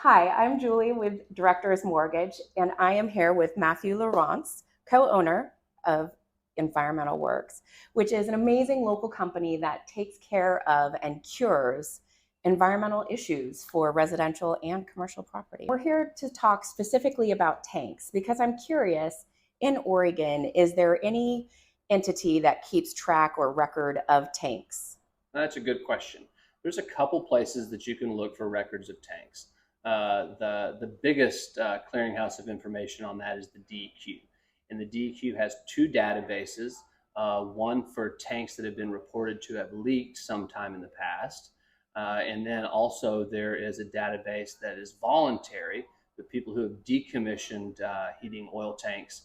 Hi, I'm Julie with Directors Mortgage, and I am here with Matthew Laurence, co-owner of Environmental Works, which is an amazing local company that takes care of and cures environmental issues for residential and commercial property. We're here to talk specifically about tanks because I'm curious, in Oregon, is there any entity that keeps track or record of tanks? That's a good question. There's a couple places that you can look for records of tanks. The biggest clearinghouse of information on that is the DEQ, and the DEQ has two databases. One for tanks that have been reported to have leaked sometime in the past, and then also there is a database that is voluntary. The people who have decommissioned heating oil tanks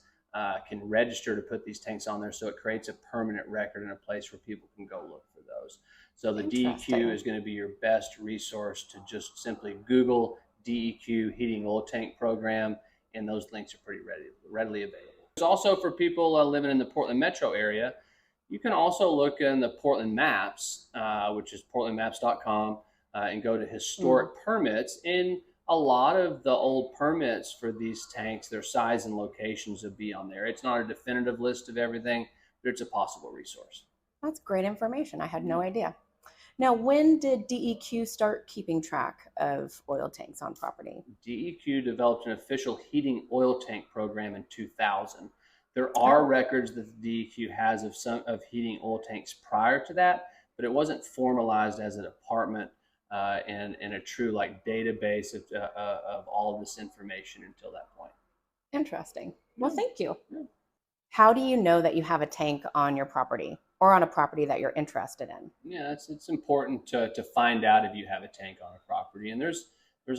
can register to put these tanks on there, so it creates a permanent record and a place where people can go look for those. So the DEQ is going to be your best resource to just simply Google DEQ heating oil tank program, and those links are pretty readily available. There's also for people living in the Portland metro area, you can also look in the Portland Maps, which is portlandmaps.com, and go to historic permits. And a lot of the old permits for these tanks, their size and locations will be on there. It's not a definitive list of everything, but it's a possible resource. That's great information. I had no idea. Now, when did DEQ start keeping track of oil tanks on property? DEQ developed an official heating oil tank program in 2000. There are records that the DEQ has of some of heating oil tanks prior to that, but it wasn't formalized as a department and a true database of all of this information until that point. Interesting. Well, thank you. How do you know that you have a tank on your property or on a property that you're interested in? Yeah, it's important to find out if you have a tank on a property, and there's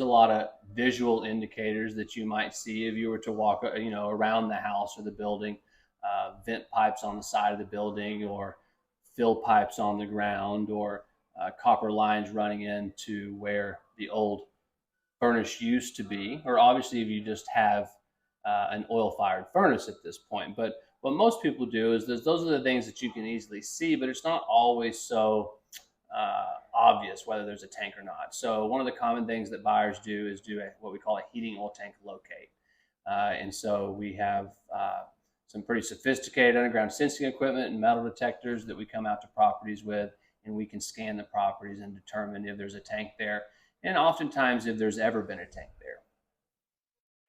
a lot of visual indicators that you might see if you were to walk around the house or the building. Vent pipes on the side of the building, or fill pipes on the ground, or copper lines running into where the old furnace used to be, or obviously if you just have an oil-fired furnace at this point. But what most people do is those are the things that you can easily see, but it's not always so obvious whether there's a tank or not. So one of the common things that buyers do is what we call a heating oil tank locate. And so we have some pretty sophisticated underground sensing equipment and metal detectors that we come out to properties with, and we can scan the properties and determine if there's a tank there, and oftentimes if there's ever been a tank there.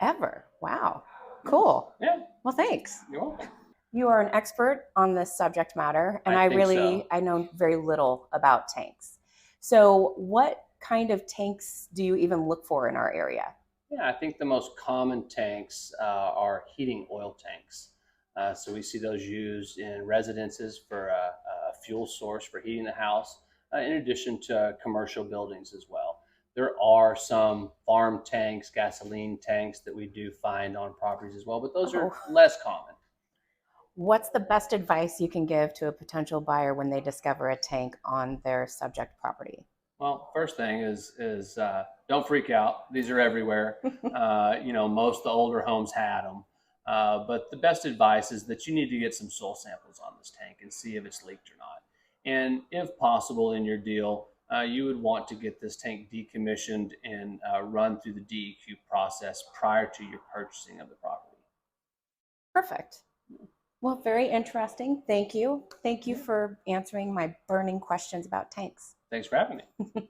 Ever? Wow. Cool. Yeah. Well, thanks. You're welcome. You are an expert on this subject matter, and I know very little about tanks. So what kind of tanks do you even look for in our area? Yeah, I think the most common tanks are heating oil tanks. So we see those used in residences for a fuel source for heating the house, in addition to commercial buildings as well. There are some farm tanks, gasoline tanks that we do find on properties as well, but those are less common. What's the best advice you can give to a potential buyer when they discover a tank on their subject property? Well, first thing is don't freak out. These are everywhere. Most of the older homes had them. But the best advice is that you need to get some soil samples on this tank and see if it's leaked or not. And if possible in your deal, you would want to get this tank decommissioned and run through the DEQ process prior to your purchasing of the property. Perfect. Well, very interesting. Thank you. Thank you for answering my burning questions about tanks. Thanks for having me.